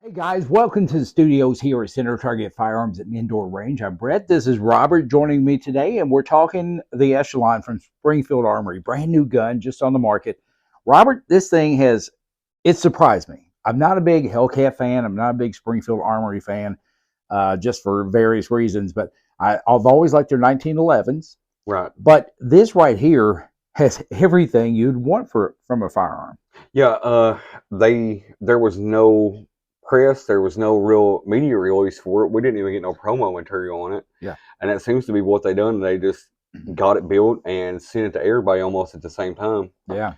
Hey guys, welcome to the studios here at Center Target Firearms and Indoor Range. I'm Brett. This is Robert joining me today, and we're talking the Echelon from Springfield Armory. Brand new gun just on the market. Robert, this thing it surprised me. I'm not a big Hellcat fan. I'm not a big Springfield Armory fan, just for various reasons, but I've always liked their 1911s. Right. But this right here has everything you'd want from a firearm. Yeah. There was no press. There was no real media release for it. We didn't even get no promo material on it. Yeah. And that seems to be what they done. They just got it built and sent it to everybody almost at the same time. Yeah.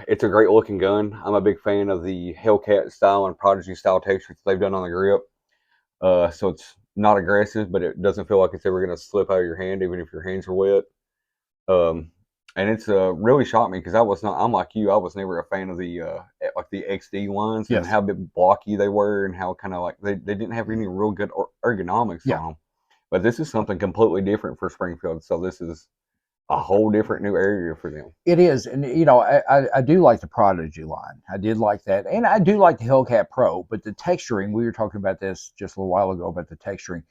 It's a great looking gun. I'm a big fan of the Hellcat style and Prodigy style textures they've done on the grip. So it's not aggressive, but it doesn't feel like it's ever going to slip out of your hand, even if your hands are wet. And it's really shocked me because I'm like you, I was never a fan of the like the XD ones. Yes. And how bit blocky they were and how kind of like they didn't have any real good ergonomics on them. But this is something completely different for Springfield. So this is a whole different new area for them. It is. And, I do like the Prodigy line. I did like that. And I do like the Hellcat Pro. But the texturing, we were talking about this just a little while ago about the texturing.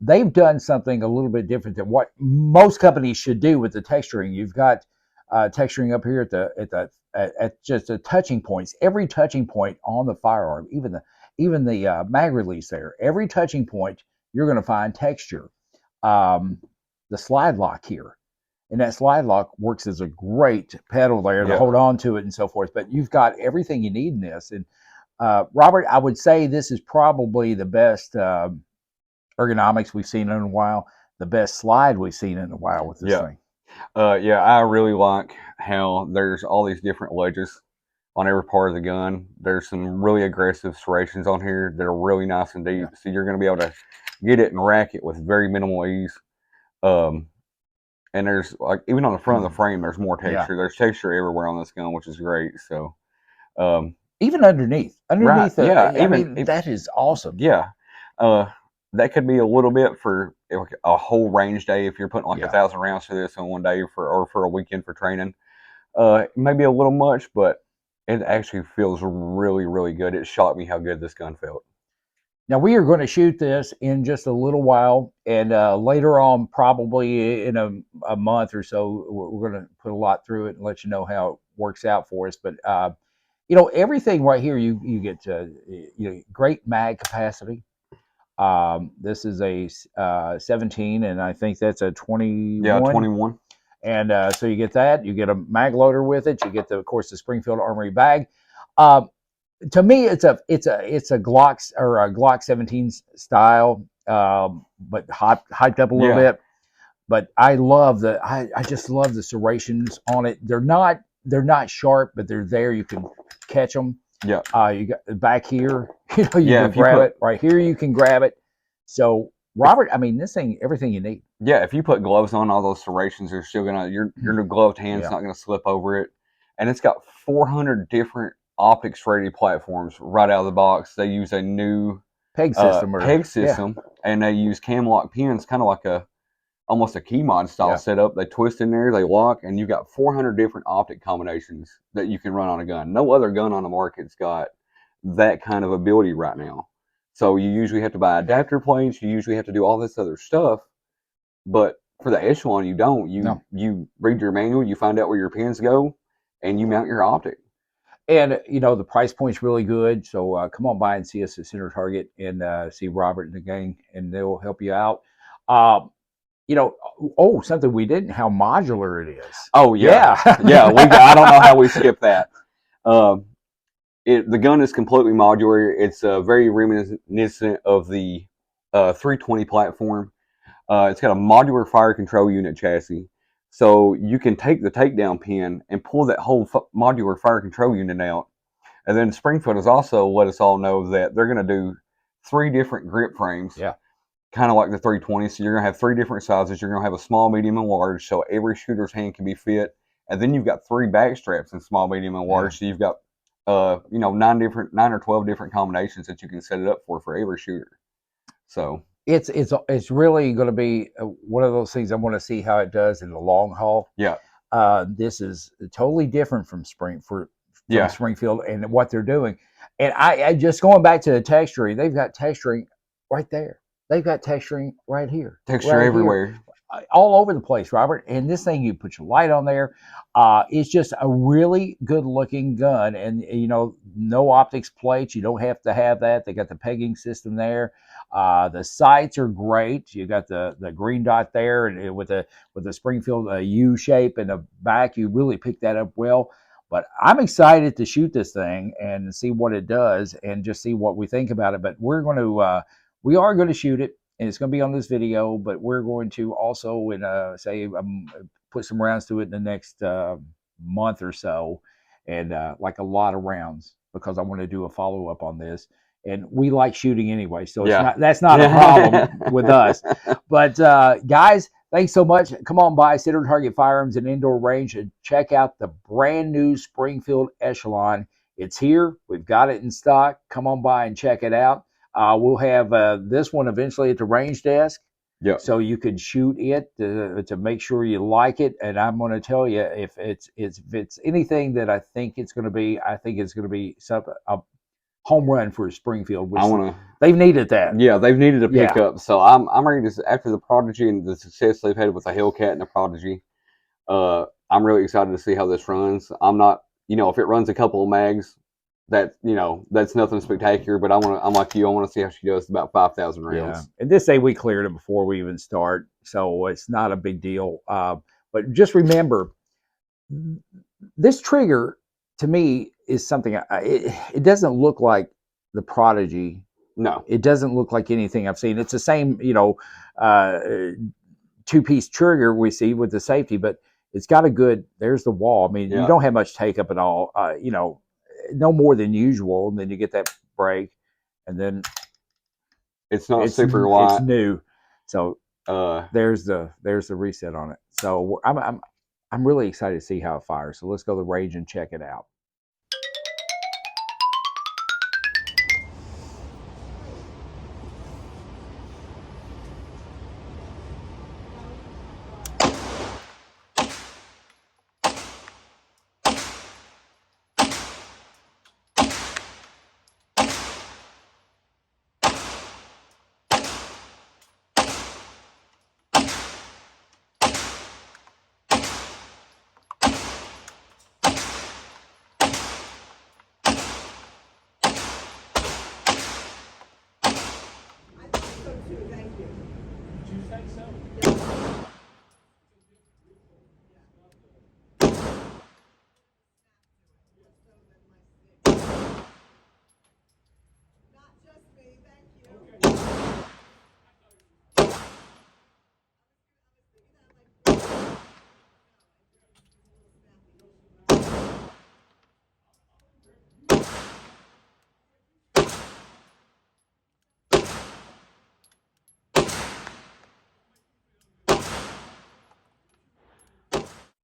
They've done something a little bit different than what most companies should do with the texturing. You've got texturing up here at just the touching points. Every touching point on the firearm, even the mag release there, every touching point you're going to find texture. The slide lock here, and that slide lock works as a great pedal there to hold on to it and so forth. But you've got everything you need in this. And Robert, I would say this is probably the best ergonomics we've seen in a while, the best slide we've seen in a while with this thing. I really like how there's all these different ledges on every part of the gun. There's some really aggressive serrations on here that are really nice and deep, so you're going to be able to get it and rack it with very minimal ease. And there's like even on the front of the frame, there's more texture. There's texture everywhere on this gun, which is great. So even underneath, right, that is awesome. Yeah. That could be a little bit for a whole range day if you're putting like 1,000 rounds for this in one day or for a weekend for training. Maybe a little much, but it actually feels really, really good. It shocked me how good this gun felt. Now we are going to shoot this in just a little while, and later on, probably in a month or so, we're going to put a lot through it and let you know how it works out for us. But everything right here, you get great mag capacity. This is a 17, and I think that's a 21. Yeah, 21. And so you get that. You get a mag loader with it. You get of course, the Springfield Armory bag. To me, it's a Glock or a Glock 17 style, but hyped up a little bit. But I just love the serrations on it. They're not sharp, but they're there. You can catch them. Yeah. You got back here, you can grab it. Right here, you can grab it. So, Robert, I mean, this thing, everything you need. Yeah, if you put gloves on, all those serrations are still gonna your gloved hand's not gonna slip over it. And it's got 400 different optics ready platforms right out of the box. They use a new peg system, and they use cam lock pins, kind of like almost a key mod style setup. They twist in there, they lock, and you've got 400 different optic combinations that you can run on a gun. No other gun on the market's got that kind of ability right now. So you usually have to buy adapter plates. You usually have to do all this other stuff. But for the Echelon, you don't. You read your manual, you find out where your pins go, and you mount your optic. And, the price point's really good. So come on by and see us at Center Target and see Robert and the gang, and they'll help you out. Something we didn't, how modular it is. Oh, yeah. I don't know how we skipped that. The gun is completely modular. It's very reminiscent of the 320 platform. It's got a modular fire control unit chassis. So you can take the takedown pin and pull that whole modular fire control unit out. And then Springfield has also let us all know that they're going to do 3 different grip frames. Yeah. Kind of like the 320. So you're going to have 3 different sizes. You're going to have a small, medium, and large. So every shooter's hand can be fit. And then you've got 3 back straps in small, medium, and large. So you've got 9 or 12 different combinations that you can set it up for every shooter. So it's really going to be one of those things I want to see how it does in the long haul. Yeah. This is totally different from Springfield and what they're doing. And I just going back to the texturing, they've got texturing right there. They've got texturing right here, Texture right here, everywhere. all over the place, Robert. And this thing, you put your light on there. It's just a really good looking gun. And, no optics plates. You don't have to have that. They got the pegging system there. The sights are great. You got the green dot there, and with the Springfield U shape in the back, you really picked that up well. But I'm excited to shoot this thing and see what it does, and just see what we think about it. But we are going to shoot it, and it's going to be on this video. But we're going to also, put some rounds to it in the next month or so, and like a lot of rounds, because I want to do a follow up on this. And we like shooting anyway, so that's not a problem with us. But guys, thanks so much. Come on by Center Target Firearms and Indoor Range and check out the brand new Springfield Echelon. It's here. We've got it in stock. Come on by and check it out. We'll have this one eventually at the range desk. Yeah. So you can shoot it to make sure you like it. And I'm going to tell you, if it's anything that I think it's going to be, I think it's going to be a home run for Springfield. They've needed that. Yeah, they've needed a pickup. So I'm ready to, after the Prodigy and the success they've had with the Hellcat and the Prodigy. I'm really excited to see how this runs. I'm not, if it runs a couple of mags, that's nothing spectacular. But I'm like you. I want to see how she does about 5,000 rounds. Yeah. And this day we cleared it before we even start, so it's not a big deal. But just remember, this trigger to me is something. It doesn't look like the Prodigy. No, it doesn't look like anything I've seen. It's the same, two-piece trigger we see with the safety, but it's got a good. There's the wall. I mean, you don't have much take up at all. No more than usual. And then you get that break, and then it's super light. It's new, so there's the reset on it. So I'm really excited to see how it fires. So let's go to the range and check it out.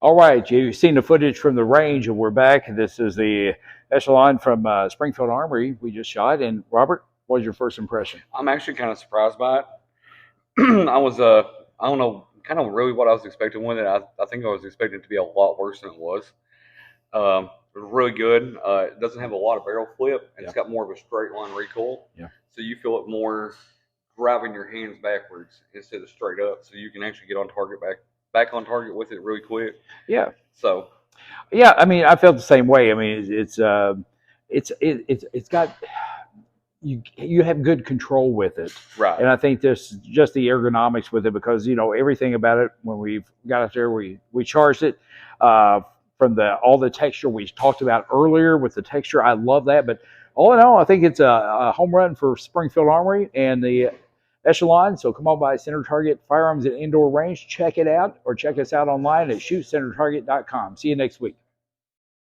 All right, you've seen the footage from the range, and we're back. This is the Echelon from Springfield Armory we just shot. And Robert, what was your first impression? I'm actually kind of surprised by it. I was, I don't know, kind of really what I was expecting with it. I think I was expecting it to be a lot worse than it was. It was really good. It doesn't have a lot of barrel flip, and it's got more of a straight line recoil. Yeah. So you feel it more driving your hands backwards instead of straight up. So you can actually get on target back on target with it really quick. Yeah. So. Yeah, I mean, I felt the same way. I mean, it's got you have good control with it, right? And I think there's just the ergonomics with it, because everything about it, when we got it there, we charged it from all the texture we talked about earlier with the texture. I love that, but all in all, I think it's a home run for Springfield Armory and the Echelon. So come on by Center Target Firearms and Indoor Range. Check it out, or check us out online at shootcentertarget.com. See you next week.